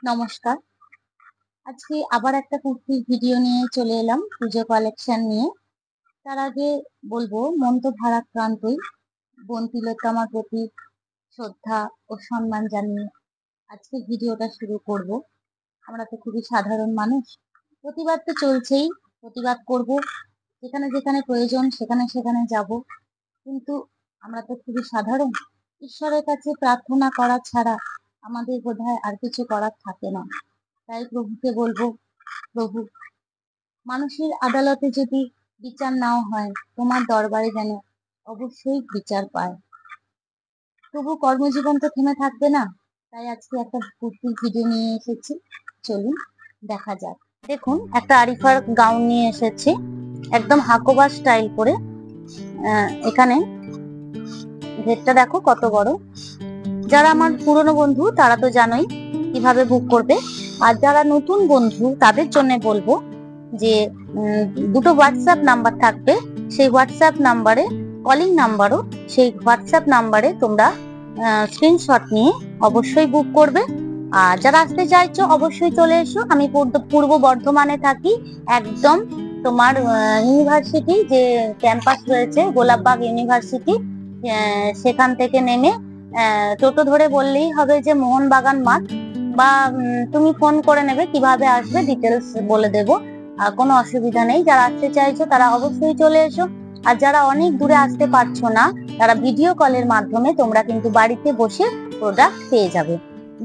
নমস্কার। আজকে আবার একটা কুর্তির ভিডিও নিয়ে চলে এলাম পুজো কালেকশন নিয়ে। তার আগে বলবো, মন তো ভারাক্রান্তই। বোন তিলোত্তমার প্রতি শ্রদ্ধা ও সম্মান জানিয়ে আজকে ভিডিওটা শুরু করব। আমরা তো খুবই সাধারণ মানুষ, প্রতিবাদ তো চলছেই, প্রতিবাদ করব, যেখানে যেখানে প্রয়োজন সেখানে সেখানে যাব। কিন্তু আমরা তো খুবই সাধারণ, ঈশ্বরের কাছে প্রার্থনা করা ছাড়া আমাদের বোধহয় আর কিছু করার থাকে না। তাই প্রভুকে বলবো, প্রভু, মানুষের আদালতে যদি বিচার নাও হয়, তোমার দরবারে যেন অবশ্যই বিচার পায়। তবু কর্মজীবন তো থেমে থাকবে না, তাই আজকে একটা কুর্তির ভিডিও নিয়ে এসেছি। চলুন দেখা যাক। দেখুন, একটা আরিফার গাউন নিয়ে এসেছি, একদম হাকোবা স্টাইল করে। এখানে ঘেরটা দেখো কত বড়। যারা আমার পুরনো বন্ধু তারা তো জানোই কিভাবে বুক করবে, আর যারা নতুন বন্ধু তাদের জন্য বলবো যে দুটো হোয়াটসঅ্যাপ নাম্বার থাকবে, সেই হোয়াটসঅ্যাপ নাম্বারে, কলিং নাম্বারও, সেই হোয়াটসঅ্যাপ নাম্বারে তোমরা স্ক্রিনশট নিয়ে অবশ্যই বুক করবে। আর যারা আসতে চাইছো অবশ্যই চলে এসো। আমি পূর্ব বর্ধমানে থাকি, একদম তোমার ইউনিভার্সিটি যে ক্যাম্পাস রয়েছে গোলাপবাগ ইউনিভার্সিটি, সেখান থেকে নেমে টোটো ধরে বললেই হবে যে মোহনবাগান মাঠ, বা তুমি ফোন করে নেবে কিভাবে আসবে, ডিটেলস বলে দেবো। কোনো অসুবিধা নেই। যারা আসতে চাইছো তারা অবশ্যই চলে এসো। আর যারা অনেক দূরে আসতে পারছো না, তারা ভিডিও কলের মাধ্যমে তোমরা কিন্তু বাড়িতে বসে প্রোডাক্ট পেয়ে যাবে।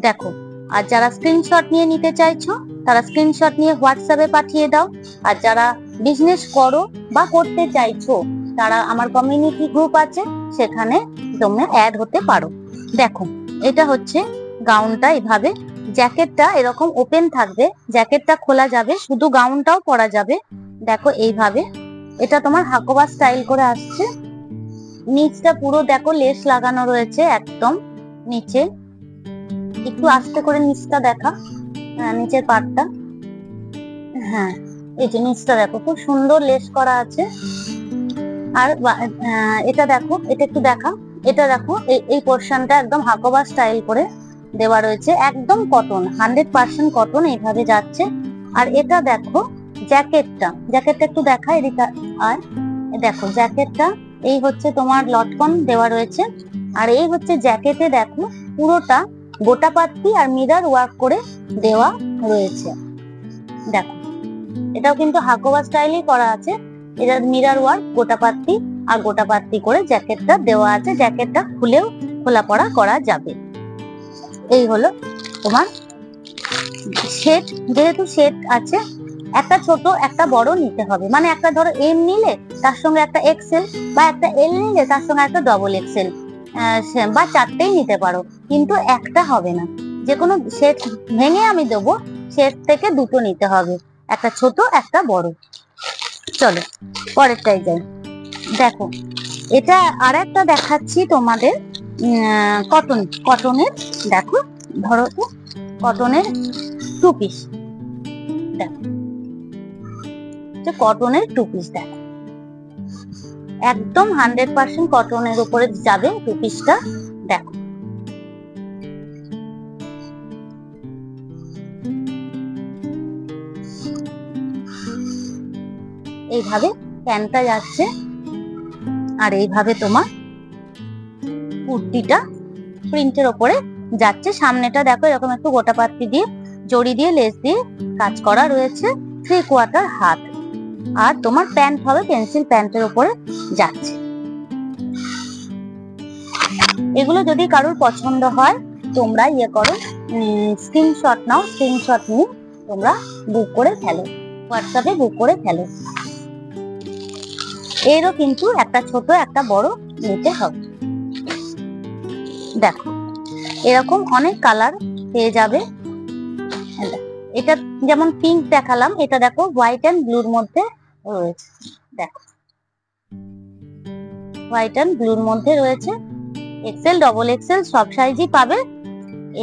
দেখো, আর যারা স্ক্রিনশট নিয়ে নিতে চাইছো তারা স্ক্রিনশট নিয়ে হোয়াটসঅ্যাপে পাঠিয়ে দাও। আর যারা বিজনেস করো বা করতে চাইছো তারা আমার কমিউনিটি গ্রুপ আছে, সেখানে তোমরা অ্যাড হতে পারো। দেখো, এটা হচ্ছে গাউনটা। এভাবে জ্যাকেটটা এরকম ওপেন থাকবে, জ্যাকেটটা খোলা যাবে, শুধু গাউনটাও পরা যাবে। দেখো এইভাবে, এটা তোমার হাকোবা স্টাইল করে আসছে। নিচটা পুরো দেখো লেস লাগানো রয়েছে একদম নিচে। একটু আস্তে করে নিচটা দেখা, নিচের পাটটা, হ্যাঁ এই যে নিচটা দেখো খুব সুন্দর লেস করা আছে। আর এটা দেখো, এটা একটু দেখা, এটা দেখো এই পোর্শনটা একদম হাকোবা স্টাইল করে দেওয়া রয়েছে, একদম কটন, 100% কটন এইভাবে যাচ্ছে। আর এটা দেখো জ্যাকেটটা, জ্যাকেটটা একটু দেখা এদিকে। আর দেখো জ্যাকেটটা এই হচ্ছে তোমার লটকন দেওয়া রয়েছে। আর এই হচ্ছে জ্যাকেটে দেখো পুরোটা গোটা পাত্তি আর মিরর ওয়ার্ক করে দেওয়া রয়েছে। দেখো, এটাও কিন্তু হাকোবা স্টাইলই করা আছে। এটা মিরর ওয়ার্ক, গোটা পাত্তি আর গোটা পাত্তি করে জ্যাকেটটা দেওয়া আছে। জ্যাকেটটা খুলেও খোলা পড়া করা যাবে। এই হলো তোমার সেট। যেহেতু সেট আছে, একটা ছোট একটা বড় নিতে হবে। মানে একটা ধরো এম নিলে তার সঙ্গে একটা এক্সেল, বা একটা এল নিলে তার সঙ্গে একটা ডবল এক্সেল, বা চারটেই নিতে পারো, কিন্তু একটা হবে না। যে কোনো সেট ভেঙে আমি দেবো, সেট থেকে দুটো নিতে হবে, একটা ছোট একটা বড়। চলো পরেরটাই যাই। দেখো, এটা আর একটা দেখাচ্ছি তোমাদের, কটনের। দেখো, ধরো তো, কটনের 2 পিস। দেখো, কটনের 2 পিস, দেখো একদম 100% কটনের উপরে যাবে 2 পিসটা। দেখো, এইভাবে প্যান্টটা যাচ্ছে, আর এইভাবে তোমার কুর্তিটা প্রিন্টের ওপরে যাচ্ছে। সামনেটা দেখো এরকম একটু গোটা পাত্তি দিয়ে জড়ি দিয়ে লেস দিয়ে কাজ করা রয়েছে, 3/4 হাত। আর তোমার প্যান্ট হবে পেন্সিল প্যান্টের উপরে যাচ্ছে। এগুলো যদি কারোর পছন্দ হয় তোমরা করো, স্ক্রিনশট নাও, স্ক্রিনশট নিয়ে তোমরা বুক করে ফেলো, হোয়াটসঅ্যাপে বুক করে ফেলো। এরও কিন্তু একটা ছোট একটা বড় নিতে হবে। দেখো, এরকম অনেক কালার পেয়ে যাবে। এটা যেমন পিঙ্ক দেখালাম, এটা দেখো হোয়াইট এন্ড ব্লুর মধ্যে রয়েছে। দেখো, হোয়াইট এন্ড ব্লুর মধ্যে রয়েছে। এক্সেল ডবল এক্সেল সব সাইজই পাবে।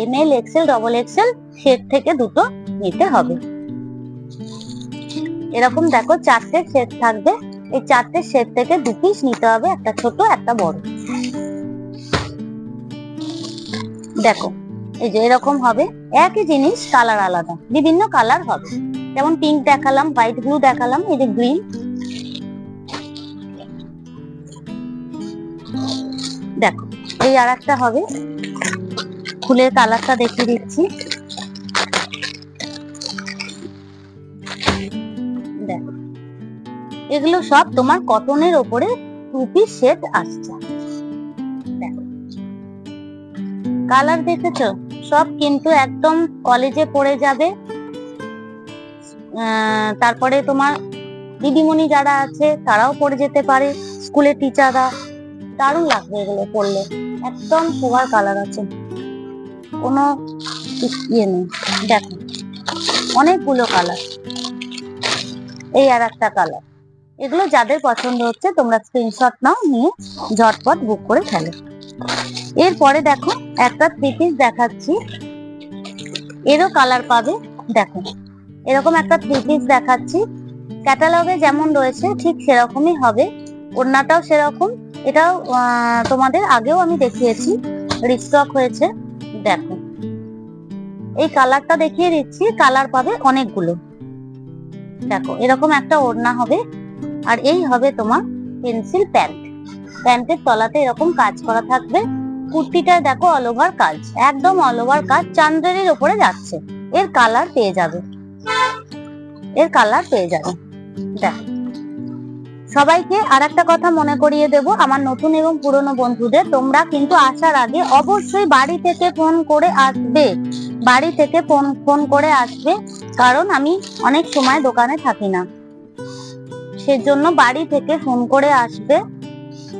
ML XL double XL set থেকে দুটো নিতে হবে। এরকম দেখো 4টে সেট থাকবে, এই 4টে সেট থেকে 2 পিস নিতে হবে, একটা ছোট একটা বড়। দেখো, এই যে এরকম হবে, একই জিনিস কালার আলাদা, বিভিন্ন কালার হবে। যেমন পিঙ্ক দেখালাম, হোয়াইট ব্লু দেখালাম, এই যে গ্রিন। দেখো এই আর একটা হবে, ফুলের কালারটা দেখিয়ে দিচ্ছি। দেখো এগুলো সব তোমার কটনের ওপরে 2 পিস সেট আসছে। দেখো কালার দেখেছো, সব কিন্তু একদম কলেজে পড়ে যাবে। তারপরে তোমার দিদিমণি যারা আছে তারাও পড়ে যেতে পারে, স্কুলের টিচাররা, দারুণ লাগবে এগুলো পড়লে। একদম সোবার কালার আছে, কোনো ইয়ে নেই। দেখো অনেকগুলো কালার, এই আর একটা কালার। এগুলো যাদের পছন্দ হচ্ছে তোমরা স্ক্রিনশট নাও, নিয়ে ঝটপট বুক করে ফেলো। এরপরে দেখো একটা 3 পিস দেখাচ্ছি, এরও কালার পাবে। দেখো এরকম একটা 3 পিস দেখাচ্ছি, ক্যাটালগে যেমন রয়েছে ঠিক সেরকমই হবে, ওড়নাটাও সেরকম। এটাও তোমাদের আগেও আমি দেখিয়েছি, রিস্টক হয়েছে। দেখো এই কালারটা দেখিয়ে দিচ্ছি, কালার পাবে অনেকগুলো। দেখো এরকম একটা ওড়না হবে, আর এই হবে তোমার পেন্সিল প্যান্ট। প্যান্টের তলাতে এরকম কাজ করা থাকবে। কুর্তিটা দেখো অল ওভার কাজ, একদম অল ওভার কাজ, চান্দ্রের উপরে যাচ্ছে। এর কালার পেয়ে যাবে, এর কালার পেয়ে যাবে। দেখো সবাইকে আর একটা কথা মনে করিয়ে দেব, আমার নতুন এবং পুরনো বন্ধুদের, তোমরা কিন্তু আসার আগে অবশ্যই বাড়ি থেকে ফোন করে আসবে, বাড়ি থেকে ফোন করে আসবে, কারণ আমি অনেক সময় দোকানে থাকি না, সেজন্য বাড়ি থেকে ফোন করে আসবে।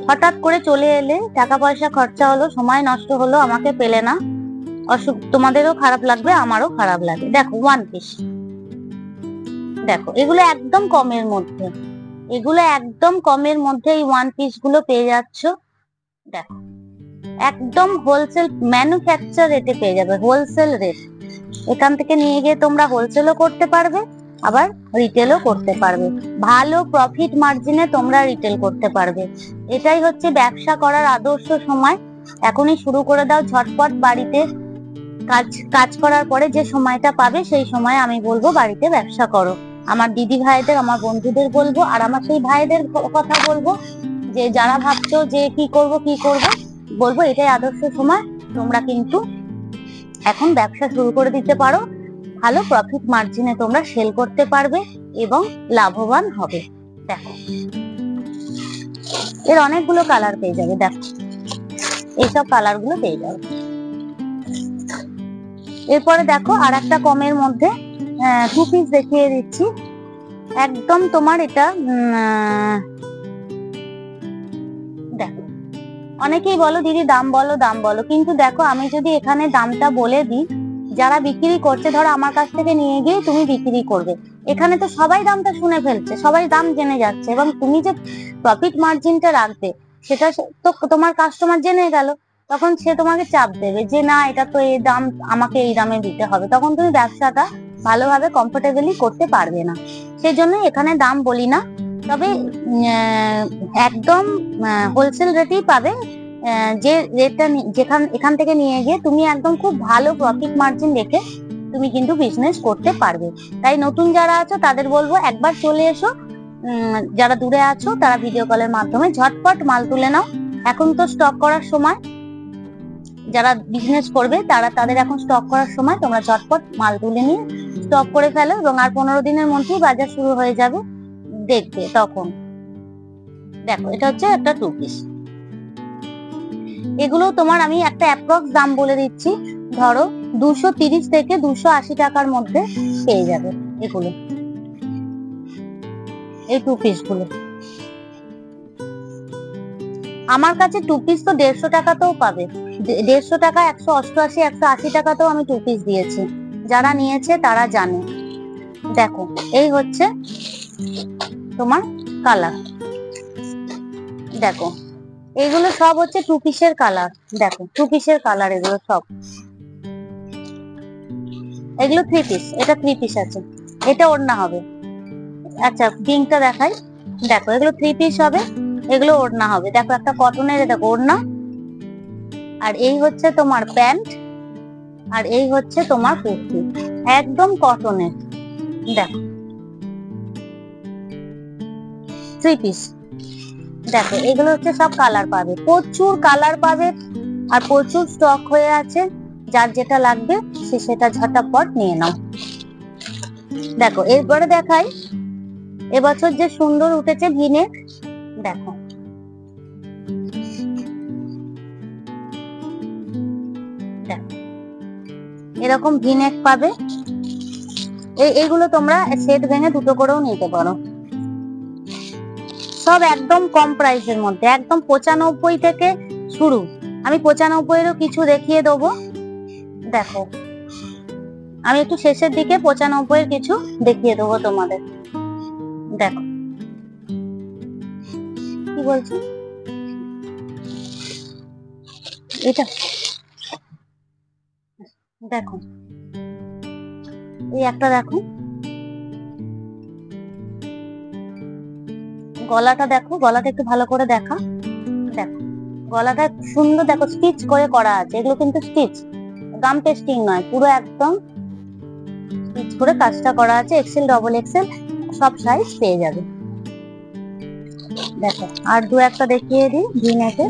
হঠাৎ করে চলে এলে টাকা পয়সা খরচা হলো, সময় নষ্ট হলো, আমাকে পেলে না, তোমাদেরও খারাপ লাগবে, আমারও খারাপ লাগে। দেখো 1 পিস, দেখো এগুলো একদম কমের মধ্যে, এগুলো একদম কমের মধ্যে এই 1 পিস গুলো পেয়ে যাচ্ছ। দেখো একদম হোলসেল ম্যানুফ্যাকচার রেটে পেয়ে যাবে, হোলসেল রেট। এখান থেকে নিয়ে গিয়ে তোমরা হোলসেলও করতে পারবে, আবার রিটেলও করতে পারবে, ভালো প্রফিট মার্জিনে তোমরা রিটেল করতে পারবে। এটাই হচ্ছে ব্যবসা করার আদর্শ সময়। এখনই শুরু করে দাও ঝটপট, বাড়িতে কাজ করার পরে যে সময়টা পাবে সেই সময় আমি বলবো বাড়িতে ব্যবসা করো। আমার দিদি ভাইদের, আমার বন্ধুদের বলবো, আর আমার সেই ভাইদের কথা বলবো যে যারা ভাবছো যে কি করব বলবো এটাই আদর্শ সময়, তোমরা কিন্তু এখন ব্যবসা শুরু করে দিতে পারো। ভালো প্রফিট মার্জিনে তোমরা সেল করতে পারবে এবং লাভবান হবে। দেখো এর অনেকগুলো কালার পেয়ে যাবে, দেখো এইসব কালার গুলো পেয়ে যাবে। এরপরে দেখো আর একটা কমের মধ্যে 2 পিস দেখিয়ে দিচ্ছি, একদম তোমার এটা দেখো অনেকেই বলো দিদি দাম বলো দাম বলো, কিন্তু দেখো আমি যদি এখানে দামটা বলে দিই, যারা বিক্রি করছে, ধরো আমার কাছ থেকে নিয়ে গিয়ে তুমি বিক্রি করবে, এখানে তো সবাই দামটা শুনে ফেলছে, সবাই দাম জেনে যাচ্ছে, এবং তুমি যে প্রফিট মার্জিনটা রাখবে সেটা তো তোমার কাস্টমার জেনে গেল, তখন সে তোমাকে চাপ দেবে যে না এটা তো এই দাম, আমাকে এই দামে দিতে হবে, তখন তুমি ব্যবসাটা ভালোভাবে কমফোর্টেবলি করতে পারবে না। সেই জন্য এখানে দাম বলি না, তবে একদম হোলসেল রেটেই পাবে, যে রেটটা এখান থেকে নিয়ে গিয়ে তুমি একদম খুব ভালো প্রফিট মার্জিন রেখে তুমি কিন্তু বিজনেস করতে পারবে। তাই নতুন যারা আছো তাদের বলবো একবার চলে এসো, যারা দূরে আছো তারা ভিডিও কলের মাধ্যমে ঝটপট মাল তুলে নাও। এখন তো স্টক করার সময়, যারা বিজনেস করবে তাদের এখন স্টক করার সময়, তোমরা ঝটপট মাল তুলে নিয়ে স্টক করে ফেলো, এবং আর 15 দিনের মধ্যেই বাজার শুরু হয়ে যাবে, দেখবে তখন। দেখো এটা হচ্ছে একটা 2 পিস, এগুলো তোমার আমি একটা অ্যাপ্রক্স দাম বলে দিচ্ছি, ধরো 230 থেকে 280 টাকার মধ্যে পেয়ে যাবে এগুলো, এই 2 পিস গুলো। আমার কাছে 2 পিস তো 150 টাকাতেও পাবে, 150 টাকা, 188, 180 টাকাতেও আমি 2 পিস দিয়েছি, যারা নিয়েছে তারা জানে। দেখো এই হচ্ছে তোমার কালার, দেখো এগুলো সব হচ্ছে 2 পিসের কালার। দেখো 2 পিসের কালার এগুলো সব, এগুলো 3 পিস, এটা 3 পিস আছে, এটা ওড়না হবে। আচ্ছা পিঙ্কটা দেখাই, দেখো এগুলো 3 পিস হবে, এগুলো ওড়না হবে। দেখো একটা কটনের, দেখো ওড়না, আর এই হচ্ছে তোমার প্যান্ট, আর এই হচ্ছে তোমার কুর্তি, একদম কটনের। দেখো 3 পিস। দেখো এগুলো হচ্ছে সব কালার পাবে, প্রচুর কালার পাবে আর প্রচুর স্টক হয়ে আছে। যার যেটা লাগবে সে সেটা ঝটাপট নিয়ে নাও। দেখো এরপরে দেখাই এবছর যে সুন্দর উঠেছে ভিনেক। দেখো এরকম ভিনেক পাবে। এইগুলো তোমরা সেট ভেঙে দুটো করেও নিতে পারো। সব একদম কম প্রাইসের মধ্যে, একদম 95 থেকে শুরু। আমি 95-এরও কিছু দেখিয়ে দেবো। দেখো আমি একটু শেষের দিকে 95-এর কিছু দেখিয়ে দেবো তোমাদের। দেখো কি বলছি, এটা দেখো, এই একটা দেখো, গলাটা দেখো, গলাটা একটু ভালো করে দেখা। দেখো গলাটা সুন্দর, দেখো স্টিচ করে করা আছে, এগুলো কিন্তু স্টিচ, গাম পেস্টিং নয়, পুরো একদম স্টিচ করে কাজটা করা আছে। এক্সেল, ডবল এক্সেল সব সাইজ পেয়ে যাবে। দেখো আর দু একটা দেখিয়ে দিই ভিনেকে।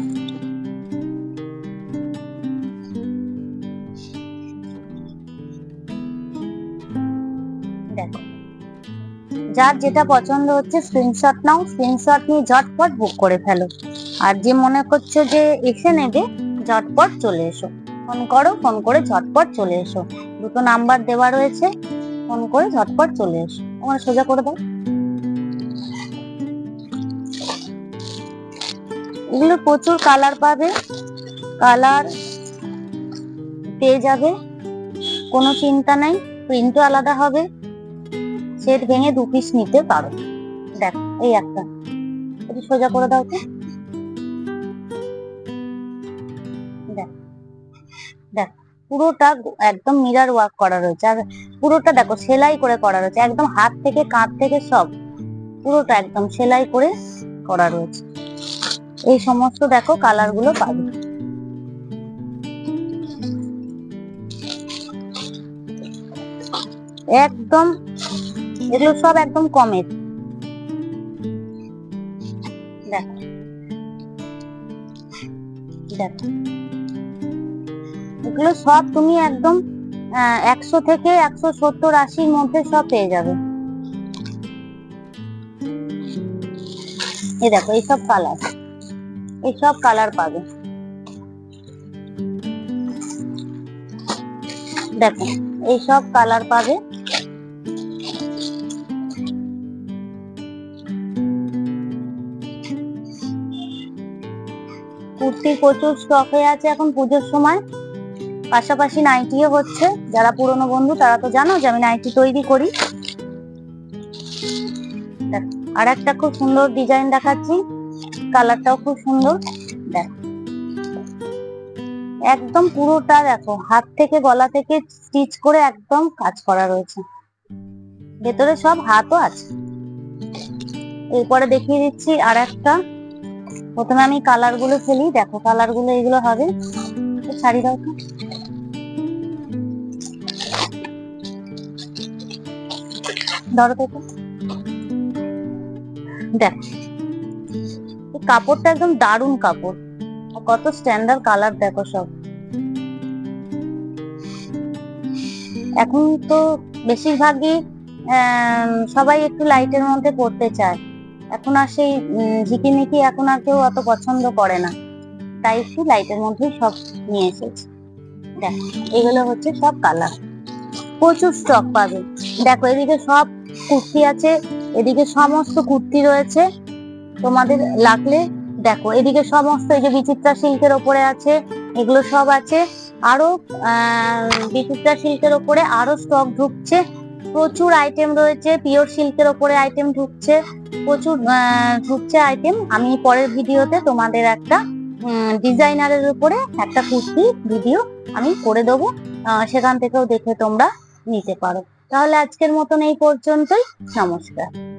দেখো যার যেটা পছন্দ হচ্ছে স্ক্রিনশট নাও, স্ক্রিনশট নিয়ে ঝটপট বুক করে ফেলো। আর যে মনে করছো যে এসে নেবে, ঝটপট চলে এসো, ফোন করো, ফোন করে ঝটপট চলে এসো। দুটো নাম্বার দেওয়া রয়েছে, ফোন করে ঝটপট চলে এসো। আমার সোজা করে দাও। এগুলো প্রচুর কালার পাবে, কালার পেয়ে যাবে, কোনো চিন্তা নেই। প্রিন্টও আলাদা হবে, সেট ভেঙে 2 পিস নিতে পারো। দেখো এই একটা, একটু সোজা করে দাও তো। দেখ পুরোটা একদম মিরর ওয়ার্ক করা রয়েছে, আর পুরোটা দেখো সেলাই করে করা রয়েছে, একদম হাত থেকে কাঁধ থেকে সব পুরোটা একদম সেলাই করে করা রয়েছে। এই সমস্ত দেখো কালার গুলো পাবে। একদম এগুলো সব একদম কমের। দেখো দেখো এগুলো সব তুমি একদম 100 থেকে 170-80-র মধ্যে সব পেয়ে যাবে। এই দেখো এইসব কালার, এইসব কালার পাবে। দেখো এইসব কালার পাবে। কুর্তি প্রচুর স্টক হয়ে আছে এখন পুজোর সময়, পাশাপাশি নাইটিও হচ্ছে। যারা পুরনো বন্ধু তারা তো জানো যে আমি নাইটি তৈরি করি। আর একটা খুব সুন্দর ডিজাইন দেখাচ্ছি, কালারটাও খুব সুন্দর। দেখো একদম পুরোটা দেখো হাত থেকে গলা থেকে স্টিচ করে একদম কাজ করা রয়েছে, ভেতরে সব হাতও আছে। এরপরে দেখিয়ে দিচ্ছি আর একটা। প্রথমে আমি কালার গুলো ফেলি। দেখো কালার গুলো এগুলো হবে, শাড়ি দাও তো। ধরো তো, দেখ কাপড়টা একদম দারুণ কাপড়, কত স্ট্যান্ডার্ড কালার দেখো সব। এখন তো বেশিরভাগই সবাই একটু লাইটের মধ্যে পড়তে চায়, এখন আর সেই ঝিকিমিকি এখন আর কেউ অত পছন্দ করে না, তাই একটু লাইটের মধ্যেই সব নিয়ে এসেছি। দেখো এগুলো হচ্ছে সব কালার, প্রচুর স্টক পাবে। দেখো এদিকে সব কুর্তি আছে, এদিকে সমস্ত কুর্তি রয়েছে তোমাদের লাগলে। দেখো এদিকে সমস্ত এই যে বিচিত্রা সিল্কের ওপরে আছে, এগুলো সব আছে। আরো বিচিত্রা সিল্কের ওপরে আরো স্টক ঢুকছে, প্রচুর আইটেম রয়েছে। পিওর সিল্কের ওপরে আইটেম ঢুকছে, প্রচুর ঢুকছে আইটেম। আমি পরের ভিডিওতে তোমাদের একটা ডিজাইনারের উপরে একটা কুর্তি ভিডিও আমি করে দেবো, সেখান থেকেও দেখে তোমরা নিতে পারো। তাহলে আজকের মতন এই পর্যন্তই, নমস্কার।